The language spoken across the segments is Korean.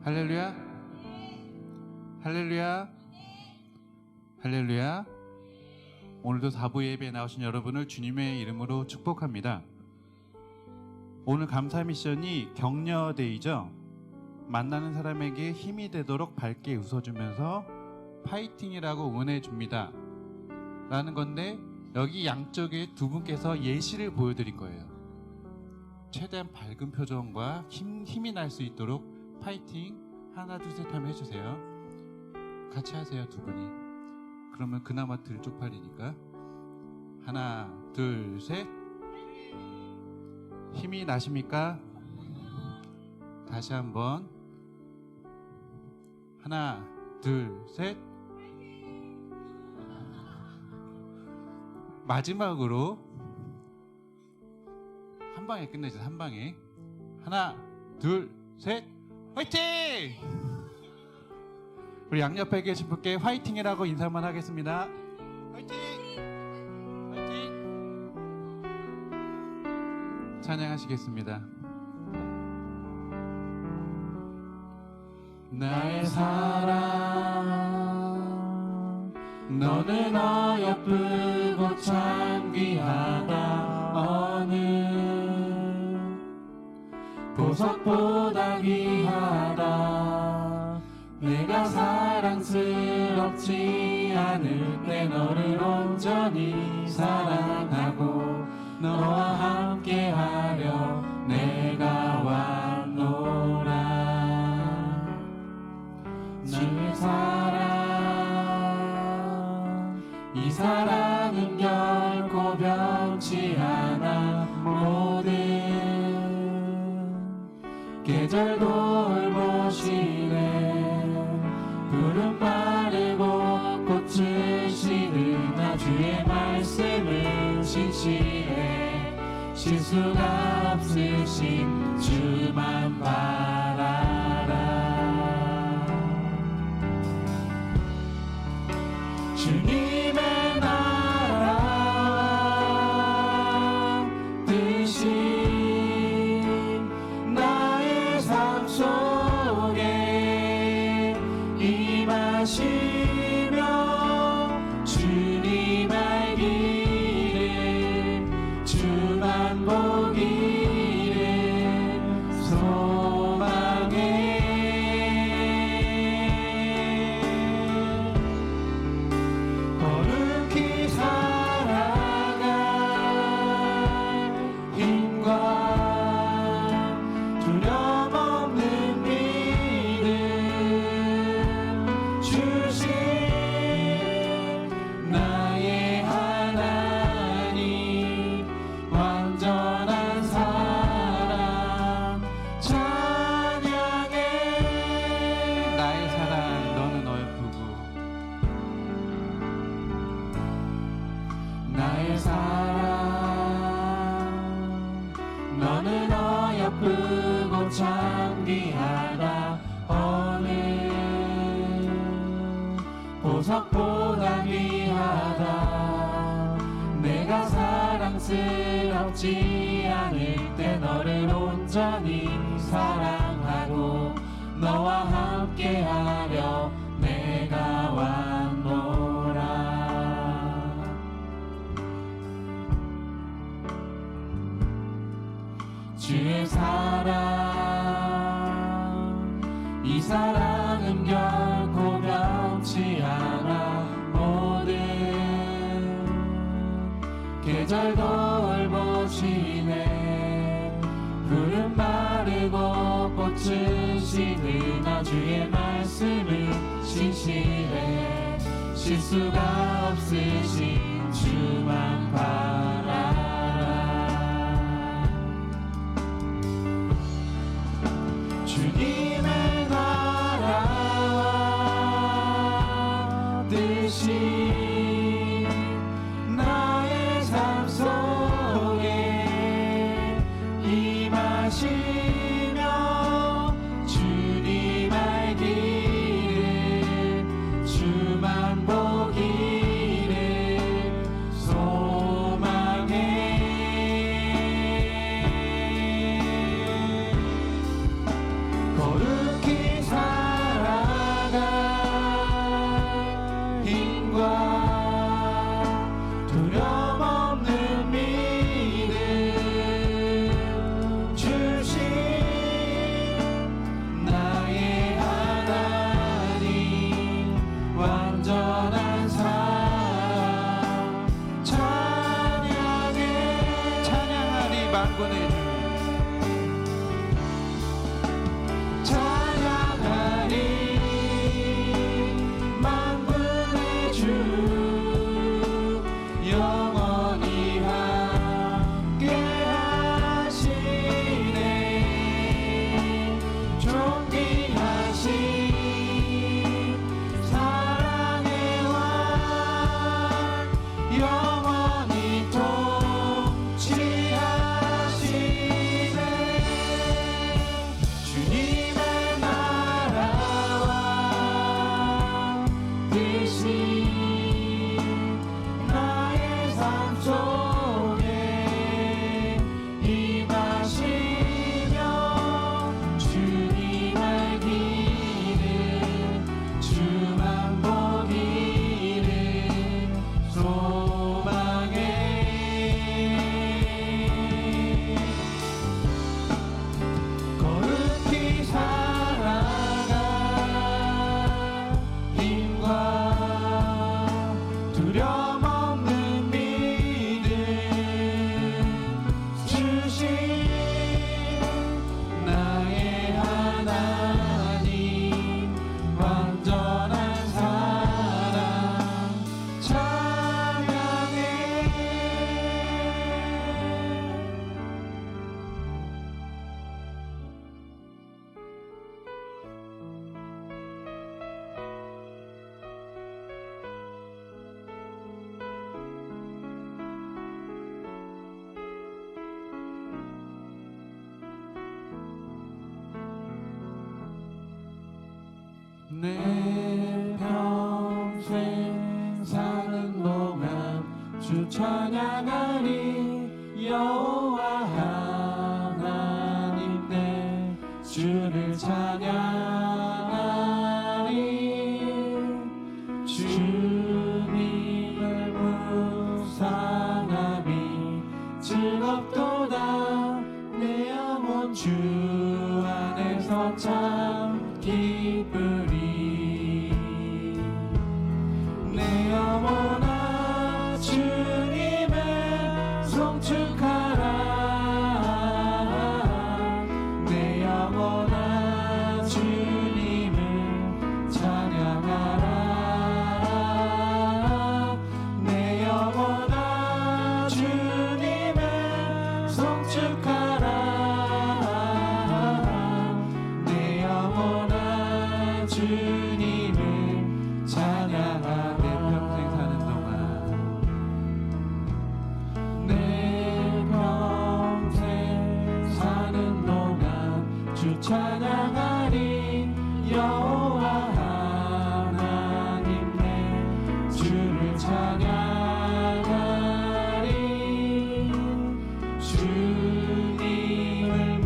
할렐루야. 할렐루야. 할렐루야. 오늘도 4부 예배에 나오신 여러분을 주님의 이름으로 축복합니다. 오늘 감사 미션이 격려데이죠. 만나는 사람에게 힘이 되도록 밝게 웃어주면서 파이팅이라고 응원해 줍니다 라는 건데, 여기 양쪽에 두 분께서 예시를 보여드린 거예요. 최대한 밝은 표정과 힘이 날 수 있도록 파이팅 하나 둘 셋 하면 해주세요. 같이 하세요, 두 분이. 그러면 그나마 덜 쪽팔리니까. 하나 둘 셋. 힘이 나십니까? 다시 한번. 하나 둘 셋. 마지막으로 한 방에 끝내자. 한 방에. 하나 둘 셋. 화이팅! 우리 양옆에 계신 분께 화이팅이라고 인사만 하겠습니다. 화이팅! 화이팅! 찬양하시겠습니다. 나의 사랑, 너는 어여쁘고 참 귀하다. 어느 보석보다 귀하다. 내가 사랑스럽지 않을 때 너를 온전히 사랑하고 너와 함께하려 내가 왔노라. 나의 사랑, 이 사랑은 결코 변치 않아. 모든 계절 돌보시네. 푸른 마르고 꽃을 시르나 주의 말씀은 신실해. 실수가 없으신 주만 바라라. 주님의 나라 뜻이 임하시며 주님 알기를 주만 보기를 소망해. 거룩히 살아갈 힘과 두려움 없는 믿음 주신 나의 하나님, 완전한 사랑 찬양해. 나의 사랑, 너는 어여쁘고. 나의 사랑, 너는 어여쁘고 참 귀하다. 어느 보석보다 귀하다. 내가 사랑스럽지 않을 때 너를 온전히 사랑하고 너와 함께하려 내가 왔노라. 주의 사랑, 이 사랑은 결코 변치 않아. 모든 계절 돌보시네. 푸른 마르고 꽃을 시드나 주의 말씀은 신실해. 실수가 없으신 주만 바라라. 주님의 나라 뜻이 나의 삶 속에 임하시며 주님 알기를 주만 보기를 소망해. 만군의 주 내 평생 사는 동안 주 찬양하리 여호와 하나님 내 주를 찬양하리 주님을 묵상함이 즐겁도다 내 영혼 주 안에서 참 기쁘리 내 영혼아 주님을 송축하라 내 영혼아 주님을 찬양하라 내 영혼아 주님을 송축하라 내 영혼아 주님을 찬양하라 내 평생 사는 동안 주 찬양하리 여호와 하나님 내 주를 찬양하리 주님을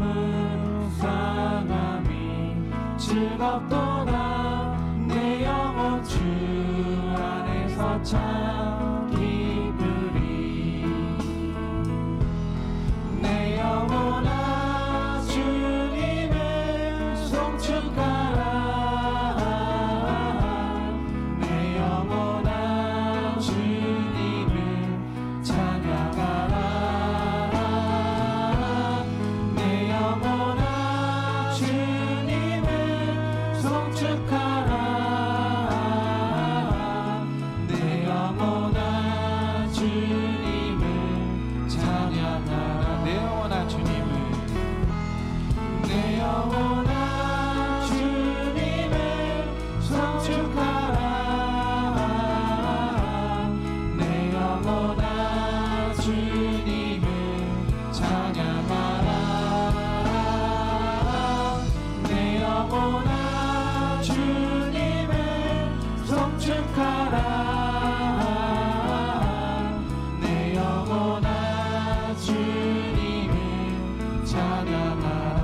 묵상함이 즐겁도다 내 영혼 주 안에서 참 기쁘리 내 영혼아 주님을 송축하라 내 영혼아 주님을 찬양하라 내 영혼아 주님을 송축하라 내 영혼아 주님을 찬양하라 내 영혼아 주님을 내 영혼아 주님을 송축하라 내 영혼아 주님을 찬양하라 내 영혼아 주님을 송축하라 내 영혼아 주님을 찬양하라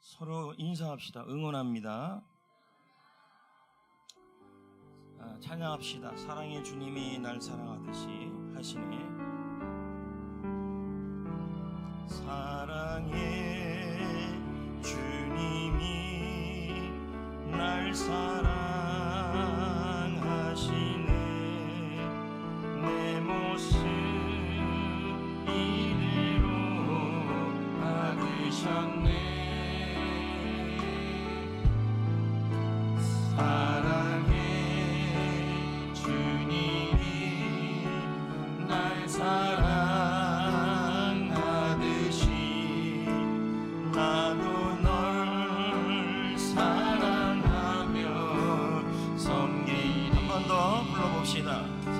서로 인사합시다. 응원합니다. 찬양합시다. 사랑의 주님이 날 사랑하듯이 하시네. 사랑의 주님이 날 사랑하시네 내 모습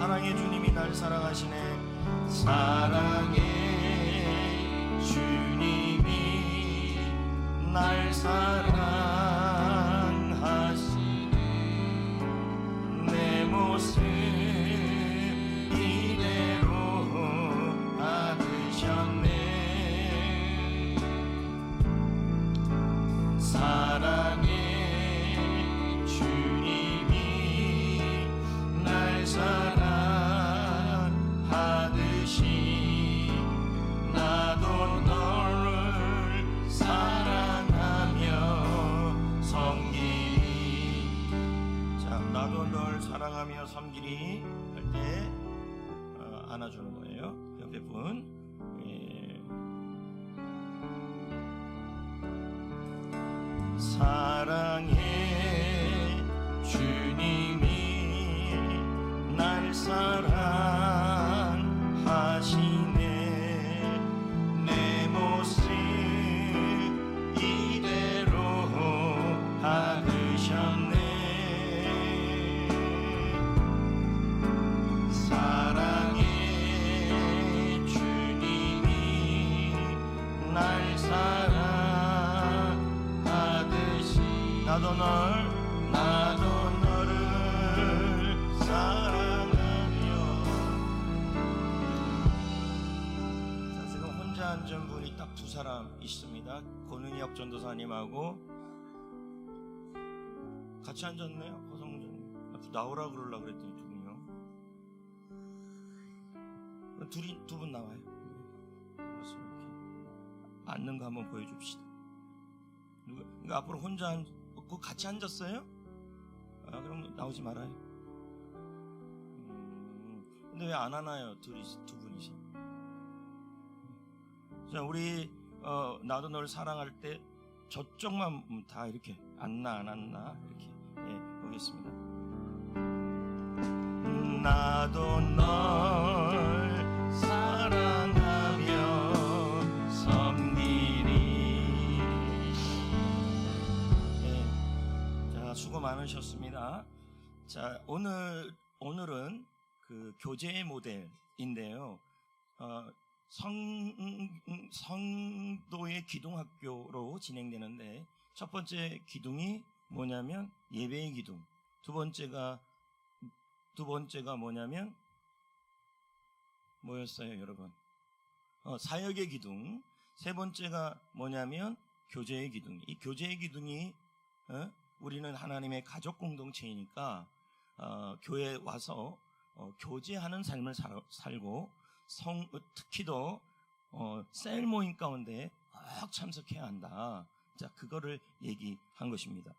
사랑의 주님이 날 사랑하시네. 사랑의 주님이 날 사랑하시네. 내 모습 이대로 받으셨네. 사랑의 주님이 날 사랑하듯이 나도 너를 사랑하며 섬기리. 자, 나도 널 사랑하며 섬기리 할 때 안아주는 거예요. 옆에 분. 사랑의 주님이 날 사랑하시네. 내 모습 이대로 받으셨네. 사랑의 주님이 날 사랑하듯이 나도 너를 사랑하며. 자, 지금 혼자 앉은 분이 딱 두 사람 있습니다. 권은혁 전도사님하고 같이 앉았네요. 허성준 나오라 그러려고 그랬더니 두 분이요. 두 분 나와요. 그래서 이렇게 앉는 거 한번 보여줍시다. 누가 앞으로 혼자 같이 앉았어요? 그럼 나오지 말아요. 근데 왜 안 하나요? 두 분이서. 자, 우리 나도 널 사랑할 때 저쪽만 다 이렇게 앉나 안 앉나 이렇게 보겠습니다. 나도 널 사랑하며 섬기리. 자, 수고 많으셨습니다. 자, 오늘은 그 교제의 모델인데요. 성도의 기둥학교로 진행되는데 첫 번째 기둥이 뭐냐면 예배의 기둥, 두 번째가 뭐냐면 뭐였어요, 여러분? 사역의 기둥, 세 번째가 뭐냐면 교제의 기둥. 이 교제의 기둥이 우리는 하나님의 가족 공동체이니까 교회에 와서 교제하는 삶을 살고 특히 더 셀 모임 가운데 꼭 참석해야 한다. 자, 그거를 얘기한 것입니다.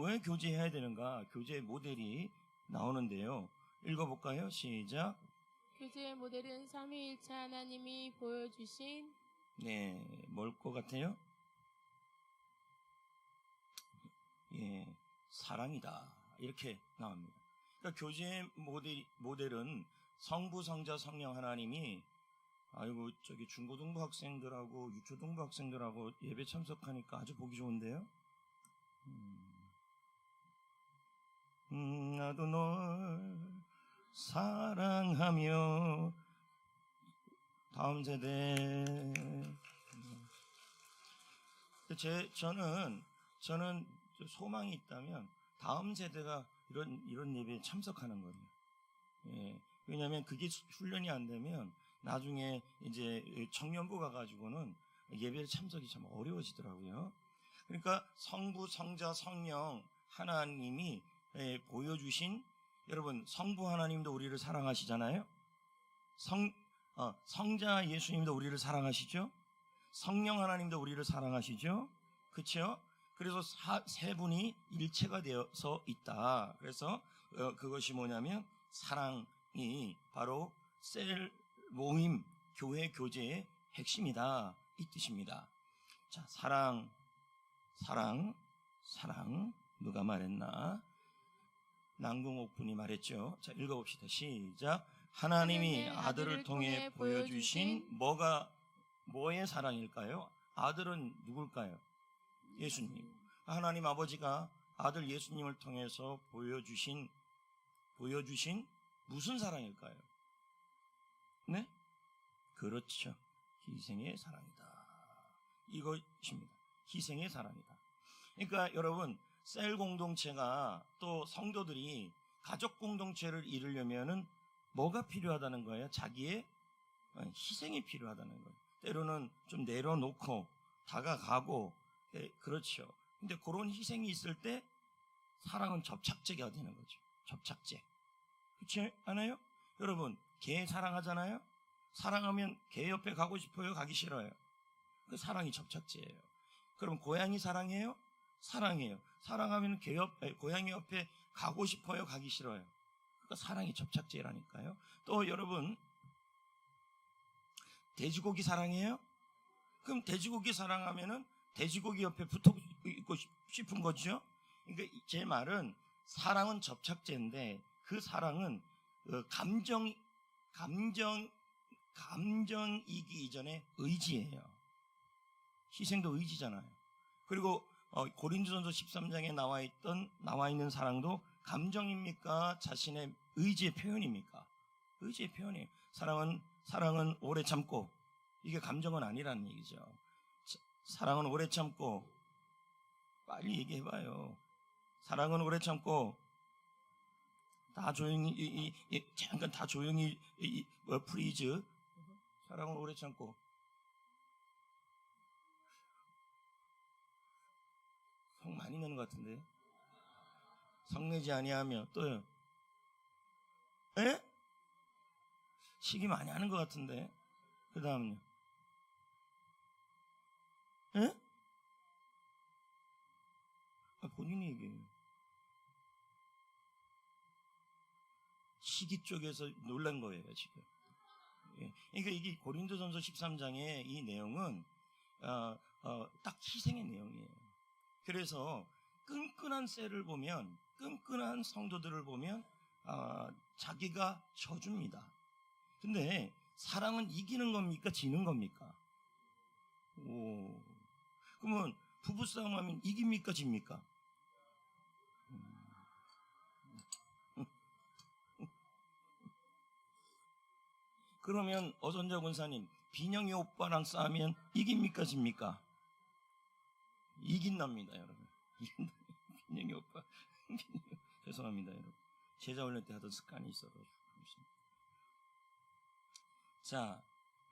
왜 교제해야 되는가? 교제의 모델이 나오는데요. 읽어볼까요? 시작. 교제의 모델은 삼위일체 하나님이 보여주신 뭘 것 같아요? 사랑이다. 이렇게 나옵니다. 그러니까 교제의 모델은 성부, 성자, 성령 하나님이 저기 중고등부 학생들하고 유초등부 학생들하고 예배 참석하니까 아주 보기 좋은데요. 나도 널 사랑하며. 다음 세대. 저는 소망이 있다면 다음 세대가 이런 예배에 참석하는 거예요. 왜냐하면 그게 훈련이 안 되면 나중에 이제 청년부 가가지고는 예배에 참석이 참 어려워지더라고요. 그러니까 성부, 성자, 성령 하나님이 보여주신, 여러분 성부 하나님도 우리를 사랑하시잖아요. 성자 예수님도 우리를 사랑하시죠. 성령 하나님도 우리를 사랑하시죠. 그렇죠? 그래서 세 분이 일체가 되어서 있다. 그래서 그것이 뭐냐면 사랑이 바로 셀 모임, 교회 교제의 핵심이다, 이 뜻입니다. 자, 사랑 누가 말했나? 남궁옥 분이 말했죠. 자, 읽어봅시다. 시작. 하나님이 아들을 통해 보여주신 뭐의 사랑일까요? 아들은 누굴까요? 예수님. 하나님 아버지가 아들 예수님을 통해서 보여주신 무슨 사랑일까요? 네? 그렇죠. 희생의 사랑이다. 이것입니다. 희생의 사랑이다. 그러니까 여러분, 셀 공동체가 또 성도들이 가족 공동체를 이루려면은 뭐가 필요하다는 거예요? 자기의 희생이 필요하다는 거예요. 때로는 좀 내려놓고 다가가고, 그렇죠. 근데 그런 희생이 있을 때 사랑은 접착제가 되는 거죠. 접착제. 그렇지 않아요? 여러분, 개 사랑하잖아요? 사랑하면 개 옆에 가고 싶어요? 가기 싫어요? 그 사랑이 접착제예요. 그럼 고양이 사랑해요? 사랑해요. 사랑하면 고양이 옆에 가고 싶어요? 가기 싫어요? 그러니까 사랑이 접착제라니까요. 또 여러분, 돼지고기 사랑해요? 그럼 돼지고기 사랑하면은 돼지고기 옆에 붙어 있고 싶은 거죠. 그러니까 제 말은 사랑은 접착제인데 그 사랑은 감정이기 이전에 의지예요. 희생도 의지잖아요. 그리고 고린도전서 13장에 나와 있는 사랑도 감정입니까? 자신의 의지의 표현입니까? 의지의 표현이에요. 사랑은 오래 참고, 이게 감정은 아니라는 얘기죠. 사랑은 오래 참고, 빨리 얘기해봐요. 사랑은 오래 참고, 다 조용히, 잠깐 다 조용히, 프리즈. 사랑은 오래 참고. 성 많이 내는 것 같은데. 성내지 아니하며, 또요. 에? 시기 많이 하는 것 같은데. 그 다음요. 에? 본인이 얘기해요. 시기 쪽에서 놀란 거예요, 지금. 예. 그러니까 이게 고린도전서 13장의 이 내용은 딱 희생의 내용이에요. 그래서 끈끈한 셀을 보면, 끈끈한 성도들을 보면 자기가 져줍니다. 근데 사랑은 이기는 겁니까? 지는 겁니까? 그러면 부부싸움 하면 이깁니까? 집니까? 그러면 어선자 군사님, 빈영이 오빠랑 싸우면 이깁니까? 집니까? 이긴답니다, 여러분. 빈영이 오빠. 죄송합니다, 여러분. 제자 훈련 때 하던 습관이 있어가지고. 자,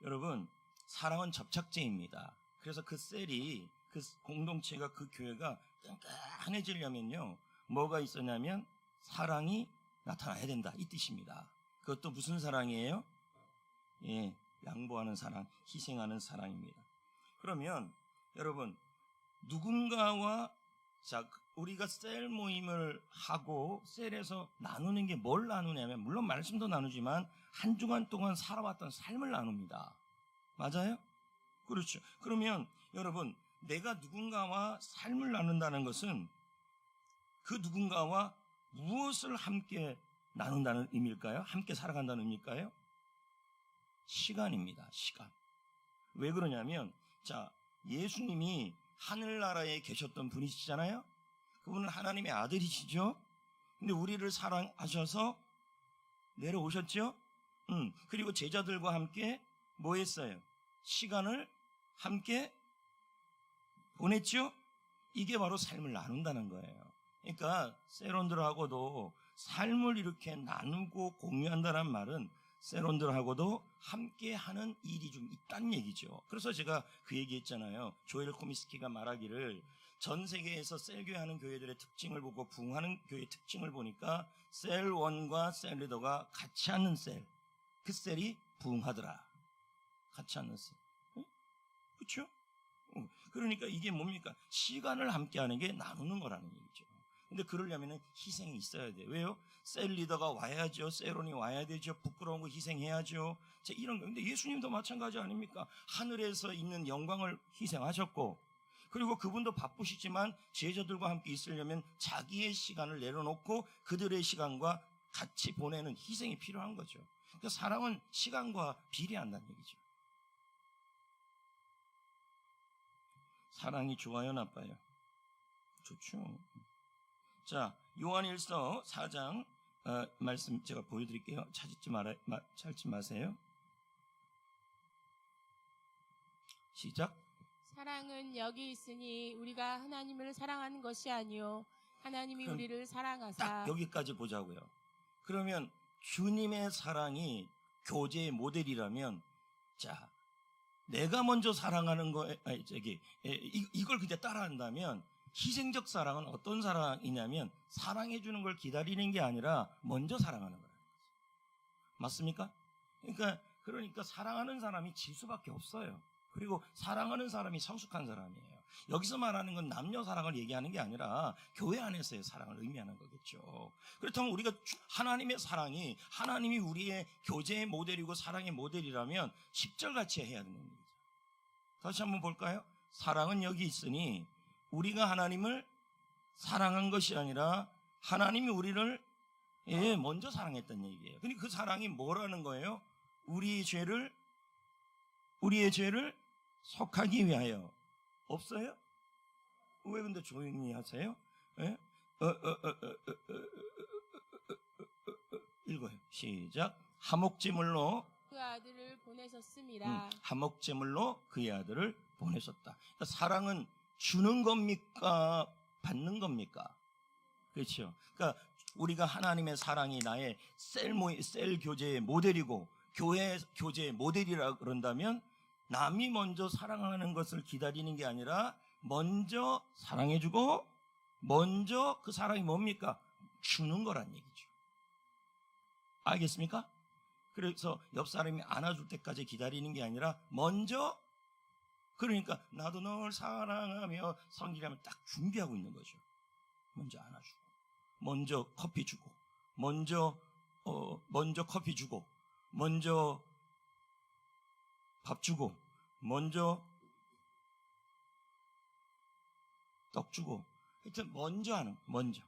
여러분, 사랑은 접착제입니다. 그래서 그 셀이, 그 공동체가, 그 교회가 끈끈해지려면요, 뭐가 있었냐면 사랑이 나타나야 된다, 이 뜻입니다. 그것도 무슨 사랑이에요? 예, 양보하는 사랑, 희생하는 사랑입니다. 그러면 여러분, 누군가와, 자, 우리가 셀 모임을 하고 셀에서 나누는 게 뭘 나누냐면, 물론 말씀도 나누지만 한 주간 동안 살아왔던 삶을 나눕니다. 맞아요? 그렇죠. 그러면 여러분, 내가 누군가와 삶을 나눈다는 것은 그 누군가와 무엇을 함께 나눈다는 의미일까요? 함께 살아간다는 의미일까요? 시간입니다. 시간. 왜 그러냐면, 자, 예수님이 하늘나라에 계셨던 분이시잖아요. 그분은 하나님의 아들이시죠. 근데 우리를 사랑하셔서 내려오셨죠. 그리고 제자들과 함께 뭐 했어요? 시간을 함께 보냈죠. 이게 바로 삶을 나눈다는 거예요. 그러니까 세론들하고도 삶을 이렇게 나누고 공유한다는 말은 세론들하고도 함께하는 일이 좀 있다는 얘기죠. 그래서 제가 그 얘기했잖아요. 조엘 코미스키가 말하기를, 전 세계에서 셀교회 하는 교회들의 특징을 보고 부흥하는 교회의 특징을 보니까 셀1과 셀리더가 같이 하는 셀, 그 셀이 부흥하더라. 같이 하는 셀. 그렇죠? 그러니까 이게 뭡니까? 시간을 함께하는 게 나누는 거라는 얘기죠. 근데 그러려면 희생이 있어야 돼요. 왜요? 셀 리더가 와야죠. 셀론이 와야 되죠. 부끄러운 거 희생해야죠. 이런 거. 근데 예수님도 마찬가지 아닙니까? 하늘에서 있는 영광을 희생하셨고, 그리고 그분도 바쁘시지만 제자들과 함께 있으려면 자기의 시간을 내려놓고 그들의 시간과 같이 보내는 희생이 필요한 거죠. 그러니까 사랑은 시간과 비례한다는 얘기죠. 사랑이 좋아요, 나빠요? 좋죠. 자, 요한일서 4장 말씀 제가 보여드릴게요. 찾지 마세요. 시작. 사랑은 여기 있으니 우리가 하나님을 사랑하는 것이 아니요 하나님이 그럼 우리를 사랑하사. 딱 여기까지 보자고요. 그러면 주님의 사랑이 교제의 모델이라면, 자, 내가 먼저 사랑하는 거에, 이걸 그냥 따라한다면 희생적 사랑은 어떤 사랑이냐면 사랑해 주는 걸 기다리는 게 아니라 먼저 사랑하는 거예요. 맞습니까? 그러니까 사랑하는 사람이 질 수밖에 없어요. 그리고 사랑하는 사람이 성숙한 사람이에요. 여기서 말하는 건 남녀 사랑을 얘기하는 게 아니라 교회 안에서의 사랑을 의미하는 거겠죠. 그렇다면 우리가 하나님의 사랑이, 하나님이 우리의 교제의 모델이고 사랑의 모델이라면 10절 같이 해야 되는 거죠. 다시 한번 볼까요? 사랑은 여기 있으니 우리가 하나님을 사랑한 것이 아니라 하나님이 우리를 먼저 사랑했다는 얘기예요. 근데 그 사랑이 뭐라는 거예요? 우리의 죄를 속하기 위하여. 없어요? 왜 근데 조용히 하세요? 예? 읽어요. 시작. 화목제물로 그 아들을 보내셨습니다. 화목제물로 그의 아들을 보내셨다. 그러니까 사랑은 주는 겁니까? 받는 겁니까? 그렇죠. 그러니까 우리가 하나님의 사랑이 나의 셀 교제의 모델이고 교회 교제의 모델이라 그런다면 남이 먼저 사랑하는 것을 기다리는 게 아니라 먼저 사랑해주고 먼저 그 사랑이 뭡니까? 주는 거란 얘기죠. 알겠습니까? 그래서 옆 사람이 안아줄 때까지 기다리는 게 아니라 먼저, 그러니까 나도 널 사랑하며 성기라면 딱 준비하고 있는 거죠. 먼저 안아주고 먼저 커피 주고 먼저 커피 주고 먼저 밥 주고 먼저 떡 주고, 하여튼 먼저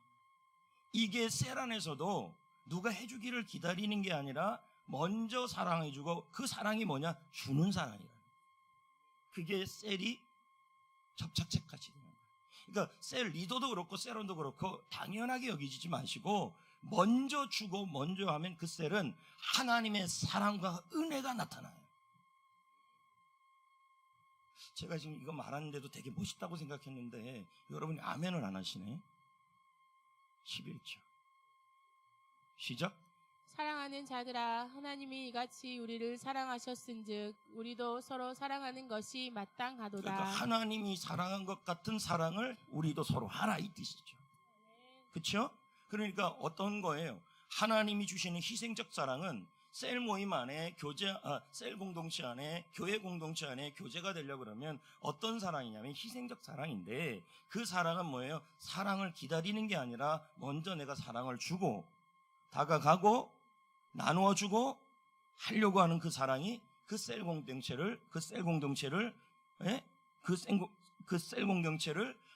이게 셀 안에서도 누가 해주기를 기다리는 게 아니라 먼저 사랑해주고, 그 사랑이 뭐냐? 주는 사랑이라. 그게 셀이 접착제까지 되는 거예요. 그러니까 셀 리더도 그렇고 셀원도 그렇고 당연하게 여기지 마시고 먼저 주고 먼저 하면 그 셀은 하나님의 사랑과 은혜가 나타나요. 제가 지금 이거 말하는데도 되게 멋있다고 생각했는데 여러분이 아멘을 안 하시네. 11절 시작. 사랑하는 자들아, 하나님이 이같이 우리를 사랑하셨은즉 우리도 서로 사랑하는 것이 마땅하도다. 그러니까 하나님이 사랑한 것 같은 사랑을 우리도 서로 하라, 이 뜻이죠. 그렇죠? 그러니까 어떤 거예요? 하나님이 주시는 희생적 사랑은 셀 모임 안에 셀 공동체 안에, 교회 공동체 안에 교제가 되려고 그러면 어떤 사랑이냐면 희생적 사랑인데, 그 사랑은 뭐예요? 사랑을 기다리는 게 아니라 먼저 내가 사랑을 주고 다가가고 나누어 주고 하려고 하는 그 사랑이 그 셀 공동체를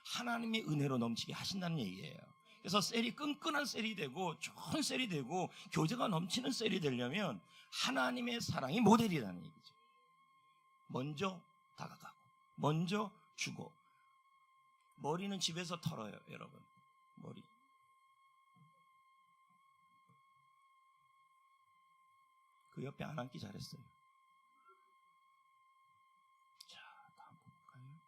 하나님의 은혜로 넘치게 하신다는 얘기예요. 그래서 셀이 끈끈한 셀이 되고 좋은 셀이 되고 교제가 넘치는 셀이 되려면 하나님의 사랑이 모델이라는 얘기죠. 먼저 다가가고 먼저 주고. 머리는 집에서 털어요, 여러분. 머리. 그 옆에 안 앉기 잘했어요. 자, 다음 볼까요?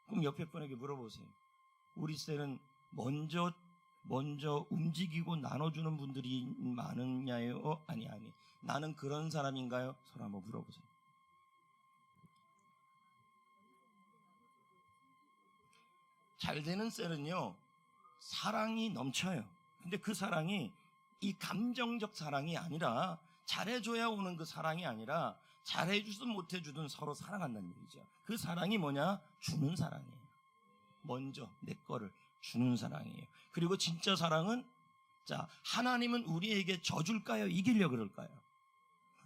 그럼 옆에 분에게 물어보세요. 우리 셀은 먼저 움직이고 나눠주는 분들이 많으냐요? 아니. 나는 그런 사람인가요? 서로 한번 물어보세요. 잘 되는 셀은요, 사랑이 넘쳐요. 근데 그 사랑이 이 감정적 사랑이 아니라, 잘해줘야 오는 그 사랑이 아니라 잘해주든 못해주든 서로 사랑한다는 얘기죠. 그 사랑이 뭐냐? 주는 사랑이에요. 먼저 내 거를 주는 사랑이에요. 그리고 진짜 사랑은, 자, 하나님은 우리에게 져줄까요? 이기려고 그럴까요?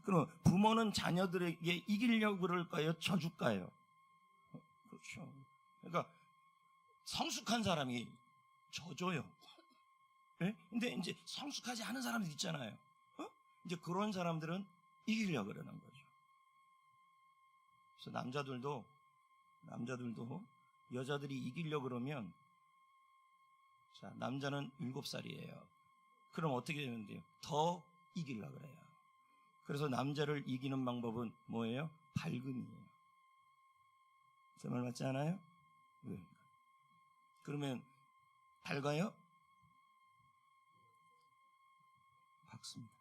그럼 부모는 자녀들에게 이기려고 그럴까요? 져줄까요? 그렇죠. 그러니까 성숙한 사람이 져줘요. 네? 근데 이제 성숙하지 않은 사람들 있잖아요. 이제 그런 사람들은 이기려고 그러는 거죠. 그래서 남자들도 여자들이 이기려고 그러면 자, 남자는 7살이에요. 그럼 어떻게 되는데요? 더 이기려고 그래요. 그래서 남자를 이기는 방법은 뭐예요? 발금이에요. 제 말 맞지 않아요? 왜? 그러면 밝아요? 밝습니다.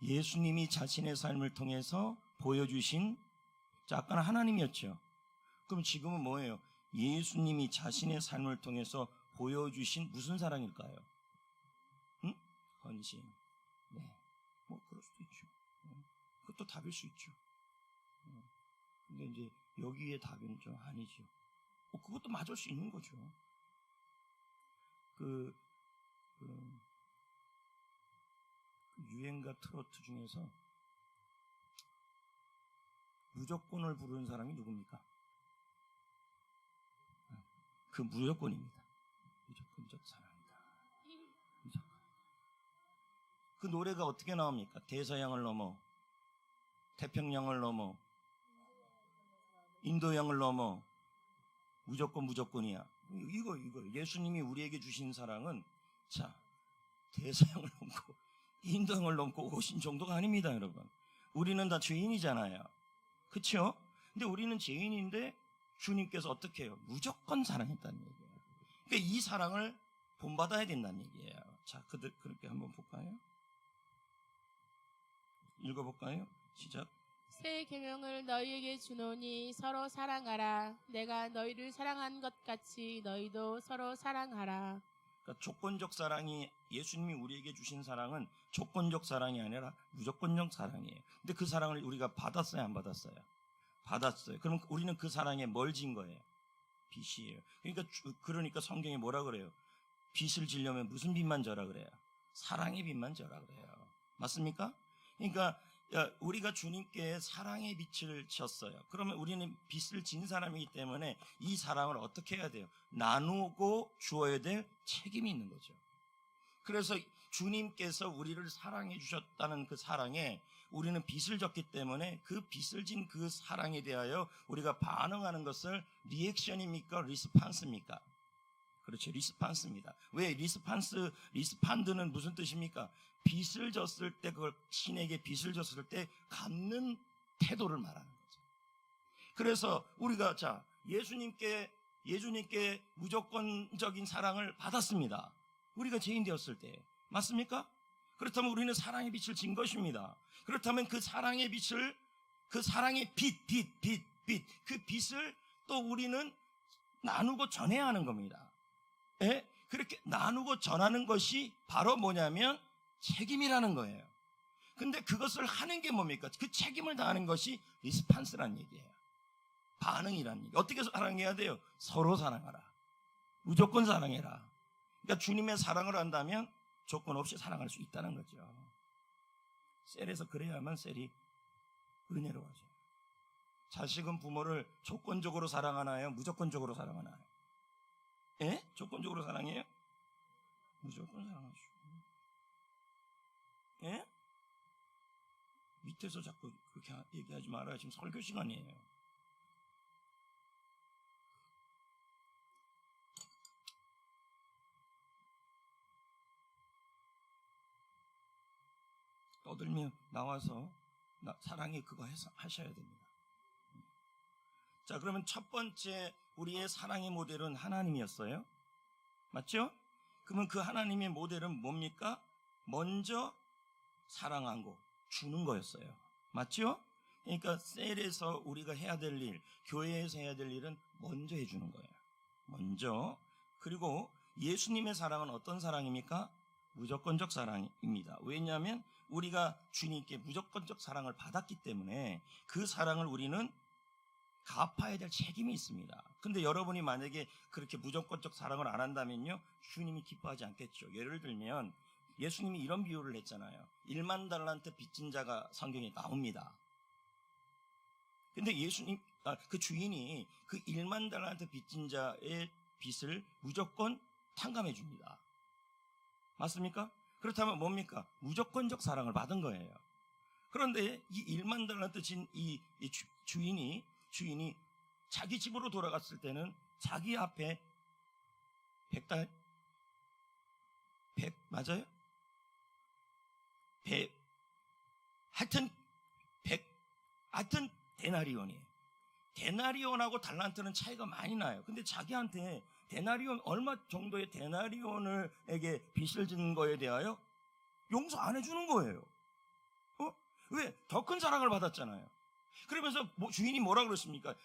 예수님이 자신의 삶을 통해서 보여주신, 자, 아까는 하나님이었죠. 그럼 지금은 뭐예요? 예수님이 자신의 삶을 통해서 보여주신 무슨 사랑일까요? 응? 헌신. 네. 뭐 그럴 수도 있죠. 그것도 답일 수 있죠. 근데 이제 여기에 답은 좀 아니죠. 그것도 맞을 수 있는 거죠. 그 유행가 트로트 중에서 무조건을 부르는 사람이 누굽니까? 그 무조건입니다. 무조건적 사랑이다. 무조건. 그 노래가 어떻게 나옵니까? 대서양을 넘어, 태평양을 넘어, 인도양을 넘어, 무조건이야. 이거 예수님이 우리에게 주신 사랑은, 자, 대서양을 넘고 인도양을 넘고 오신 정도가 아닙니다, 여러분. 우리는 다 죄인이잖아요. 그렇죠? 근데 우리는 죄인인데 주님께서 어떻게 해요? 무조건 사랑했다는 얘기예요. 그러니까 이 사랑을 본받아야 된다는 얘기예요. 자, 그렇게 한번 볼까요? 읽어볼까요? 시작. 새 계명을 너희에게 주노니 서로 사랑하라. 내가 너희를 사랑한 것 같이 너희도 서로 사랑하라. 그러니까 조건적 사랑이, 예수님이 우리에게 주신 사랑은 조건적 사랑이 아니라 무조건적 사랑이에요. 근데 그 사랑을 우리가 받았어요, 안 받았어요? 받았어요. 그럼 우리는 그 사랑에 뭘 진 거예요? 빚이에요. 그러니까 성경에 뭐라 그래요? 빚을 지려면 무슨 빚만 져라 그래요? 사랑의 빚만 져라 그래요. 맞습니까? 그러니까 우리가 주님께 사랑의 빚을 졌어요. 그러면 우리는 빚을 진 사람이기 때문에 이 사랑을 어떻게 해야 돼요? 나누고 주어야 될 책임이 있는 거죠. 그래서 주님께서 우리를 사랑해 주셨다는 그 사랑에 우리는 빚을 졌기 때문에 그 빚을 진 그 사랑에 대하여 우리가 반응하는 것을 리액션입니까? 리스판스입니까? 그렇죠. 리스판스입니다. 왜? 리스판드는 무슨 뜻입니까? 빚을 졌을 때, 그걸 신에게 빚을 졌을 때 갚는 태도를 말하는 거죠. 그래서 우리가, 자, 예수님께 무조건적인 사랑을 받았습니다. 우리가 죄인 되었을 때. 맞습니까? 그렇다면 우리는 사랑의 빚을 진 것입니다. 그렇다면 그 사랑의 빚을, 그 사랑의 그 빚을 또 우리는 나누고 전해야 하는 겁니다. 예? 그렇게 나누고 전하는 것이 바로 뭐냐면 책임이라는 거예요. 근데 그것을 하는 게 뭡니까? 그 책임을 다하는 것이 리스판스라는 얘기예요. 반응이라는 얘기. 어떻게 사랑해야 돼요? 서로 사랑하라. 무조건 사랑해라. 그러니까 주님의 사랑을 한다면 조건 없이 사랑할 수 있다는 거죠. 셀에서 그래야만 셀이 은혜로워져요. 자식은 부모를 조건적으로 사랑하나요? 무조건적으로 사랑하나요? 예? 조건적으로 사랑해요? 무조건 사랑하죠. 예? 밑에서 자꾸 그렇게 얘기하지 말아요. 지금 설교 시간이에요. 떠들면 나와서 사랑이 그거 하셔야 됩니다. 자, 그러면 첫 번째 우리의 사랑의 모델은 하나님이었어요. 맞죠? 그러면 그 하나님의 모델은 뭡니까? 먼저 사랑하고 주는 거였어요. 맞죠? 그러니까 셀에서 우리가 해야 될 일, 교회에서 해야 될 일은 먼저 해주는 거예요. 먼저. 그리고 예수님의 사랑은 어떤 사랑입니까? 무조건적 사랑입니다. 왜냐하면 우리가 주님께 무조건적 사랑을 받았기 때문에 그 사랑을 우리는 갚아야 될 책임이 있습니다. 근데 여러분이 만약에 그렇게 무조건적 사랑을 안 한다면요, 주님이 기뻐하지 않겠죠. 예를 들면 예수님이 이런 비유를 했잖아요. 1만 달란트 빚진 자가 성경에 나옵니다. 근데 그 주인이 그 1만 달란트 빚진 자의 빚을 무조건 탕감해 줍니다. 맞습니까? 그렇다면 뭡니까? 무조건적 사랑을 받은 거예요. 그런데 이 1만 달란트 진 이 주인이 자기 집으로 돌아갔을 때는 자기 앞에 100달 100 맞아요? 100 하여튼 100 하여튼 데나리온이에요. 데나리온하고 달란트는 차이가 많이 나요. 근데 자기한테 데나리온 얼마 정도의 데나리온에게 빚을 진 거에 대하여 용서 안 해주는 거예요. 왜? 더 큰 사랑을 받았잖아요. 그러면서 주인이 뭐라 그랬습니까?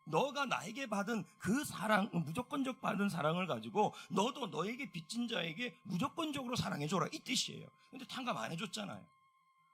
너가 나에게 받은 그 사랑, 무조건적 받은 사랑을 가지고 너도 너에게 빚진 자에게 무조건적으로 사랑해줘라, 이 뜻이에요. 근데 탕감 안 해줬잖아요.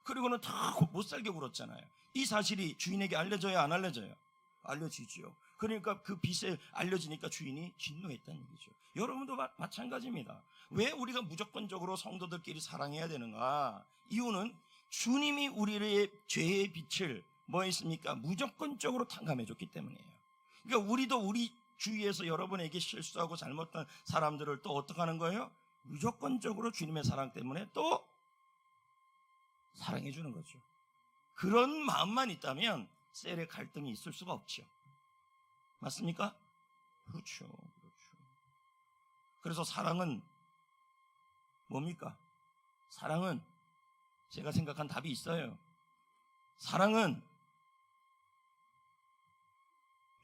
그리고는 다 못 살게 굴었잖아요. 이 사실이 주인에게 알려져야 안 알려져요? 알려지죠. 그러니까 그 빚을 알려지니까 주인이 진노했다는 얘기죠. 여러분도 마찬가지입니다. 왜 우리가 무조건적으로 성도들끼리 사랑해야 되는가? 이유는 주님이 우리의 죄의 빚을 뭐 했습니까? 무조건적으로 탕감해 줬기 때문이에요. 그러니까 우리도 우리 주위에서 여러분에게 실수하고 잘못한 사람들을 또 어떻게 하는 거예요? 무조건적으로 주님의 사랑 때문에 또 사랑해 주는 거죠. 그런 마음만 있다면 셀의 갈등이 있을 수가 없죠. 맞습니까? 그렇죠. 그래서 사랑은 뭡니까? 사랑은 제가 생각한 답이 있어요. 사랑은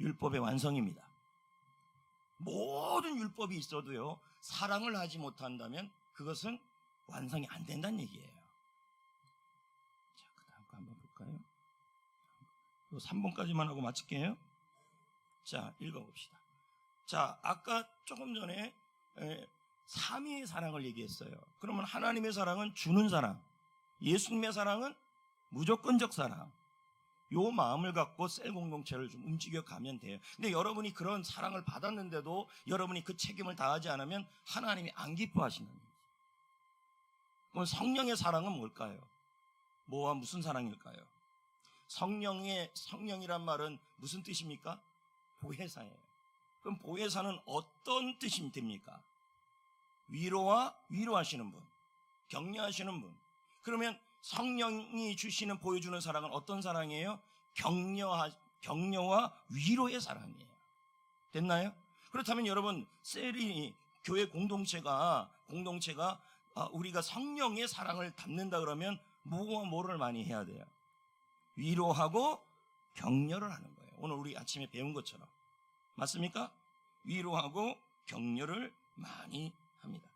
율법의 완성입니다. 모든 율법이 있어도요, 사랑을 하지 못한다면 그것은 완성이 안 된다는 얘기예요. 자, 그 다음 거 한번 볼까요? 3번까지만 하고 마칠게요. 자, 읽어봅시다. 자, 아까 조금 전에 삼위의 사랑을 얘기했어요. 그러면 하나님의 사랑은 주는 사랑, 예수님의 사랑은 무조건적 사랑. 요 마음을 갖고 셀 공동체를 좀 움직여 가면 돼요. 근데 여러분이 그런 사랑을 받았는데도 여러분이 그 책임을 다하지 않으면 하나님이 안 기뻐하시는 거예요. 그럼 성령의 사랑은 뭘까요? 뭐와 무슨 사랑일까요? 성령이란 말은 무슨 뜻입니까? 보혜사예요. 그럼 보혜사는 어떤 뜻이 됩니까? 위로하시는 분, 격려하시는 분. 그러면 성령이 주시는 보여주는 사랑은 어떤 사랑이에요? 격려와 위로의 사랑이에요. 됐나요? 그렇다면 여러분, 셀이 교회 공동체가 우리가 성령의 사랑을 담는다 그러면 뭐와 뭐를 많이 해야 돼요? 위로하고 격려를 하는 거예요. 오늘 우리 아침에 배운 것처럼. 맞습니까? 위로하고 격려를 많이 합니다.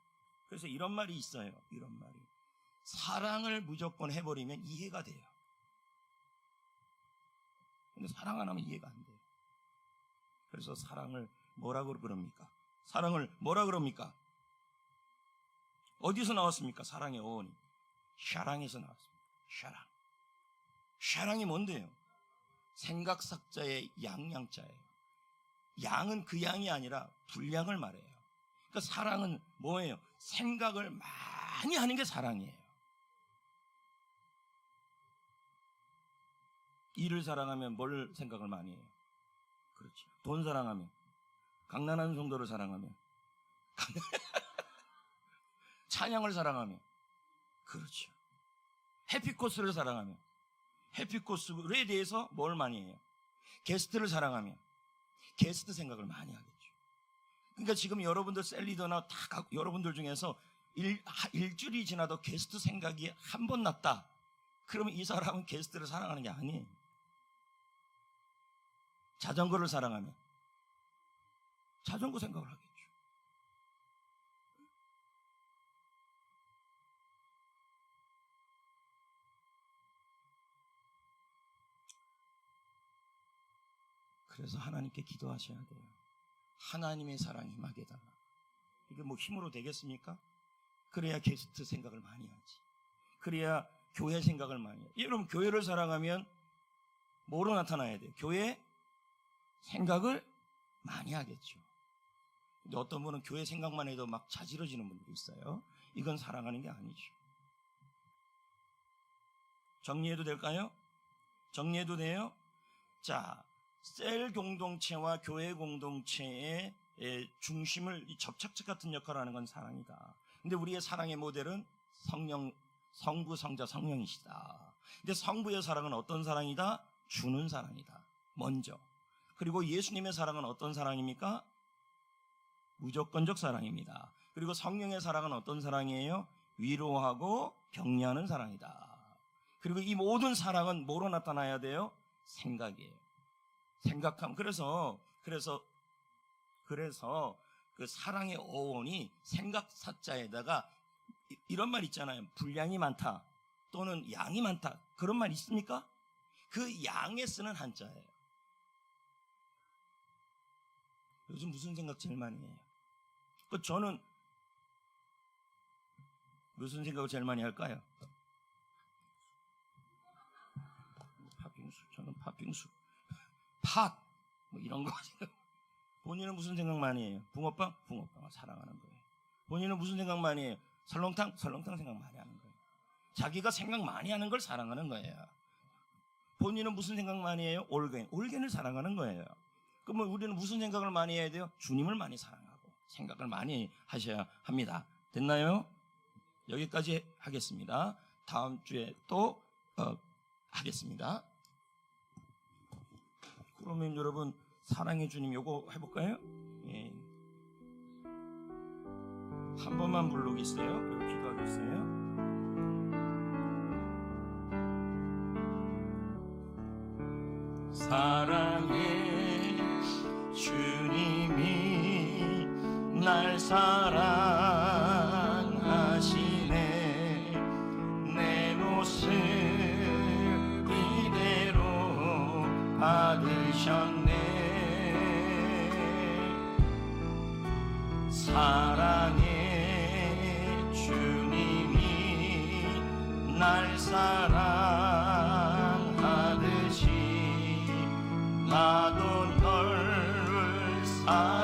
그래서 이런 말이 있어요. 이런 말이. 사랑을 무조건 해버리면 이해가 돼요. 근데 사랑 안 하면 이해가 안 돼요. 그래서 사랑을 뭐라고 그럽니까? 사랑을 뭐라 그럽니까? 어디서 나왔습니까? 사랑의 어원이. 샤랑에서 나왔습니다. 샤랑. 샤랑이 뭔데요? 생각삭자의 양자예요. 양은 그 양이 아니라 분량을 말해요. 그러니까 사랑은 뭐예요? 생각을 많이 하는 게 사랑이에요. 일을 사랑하면 뭘 생각을 많이 해요? 그렇죠. 돈 사랑하면, 강난한 성도를 사랑하면, 찬양을 사랑하면, 그렇죠. 해피코스를 사랑하면, 해피코스에 대해서 뭘 많이 해요? 게스트를 사랑하면 게스트 생각을 많이 하겠죠. 그러니까 지금 여러분들 셀리더나 다 여러분들 중에서 일주일이 지나도 게스트 생각이 한 번 났다. 그러면 이 사람은 게스트를 사랑하는 게 아니에요. 자전거를 사랑하면 자전거 생각을 하겠죠. 그래서 하나님께 기도하셔야 돼요. 하나님의 사랑이 임하게 해달라. 이게 뭐 힘으로 되겠습니까? 그래야 게스트 생각을 많이 하지. 그래야 교회 생각을 많이 해요. 여러분, 교회를 사랑하면 뭐로 나타나야 돼요? 교회 생각을 많이 하겠죠. 근데 어떤 분은 교회 생각만 해도 막 자지러지는 분들이 있어요. 이건 사랑하는 게 아니죠. 정리해도 될까요? 정리해도 돼요? 자, 셀 공동체와 교회 공동체의 중심을 접착제 같은 역할을 하는 건 사랑이다. 근데 우리의 사랑의 모델은 성부, 성자, 성령이시다. 근데 성부의 사랑은 어떤 사랑이다? 주는 사랑이다. 먼저. 그리고 예수님의 사랑은 어떤 사랑입니까? 무조건적 사랑입니다. 그리고 성령의 사랑은 어떤 사랑이에요? 위로하고 격려하는 사랑이다. 그리고 이 모든 사랑은 뭐로 나타나야 돼요? 생각이에요. 생각함. 그래서 그 사랑의 어원이 생각 사자에다가 이런 말 있잖아요. 분량이 많다 또는 양이 많다. 그런 말 있습니까? 그 양에 쓰는 한자예요. 요즘 무슨 생각 제일 많이 해요? 저는 무슨 생각을 제일 많이 할까요? 팥빙수. 저는 팥빙수. 팥. 뭐 이런 거. 본인은 무슨 생각 많이 해요? 붕어빵? 붕어빵을 사랑하는 거예요. 본인은 무슨 생각 많이 해요? 설렁탕? 설렁탕 생각 많이 하는 거예요. 자기가 생각 많이 하는 걸 사랑하는 거예요. 본인은 무슨 생각 많이 해요? 올겐. 올겐을 사랑하면 거예요. 그러면 우리는 무슨 생각을 많이 해야 돼요? 주님을 많이 사랑하고 생각을 많이 하셔야 합니다. 됐나요? 여기까지 하겠습니다. 다음 주에 또 하겠습니다. 그러면 여러분 사랑의 주님 요거 해볼까요? 예. 한 번만 부르겠어요. 기도하겠어요. 사랑의 주님이 날 사랑하시네. 내 모습 이대로 받으셨네. 사랑의 주님이 날 사랑하듯이 나도 널 사랑하네.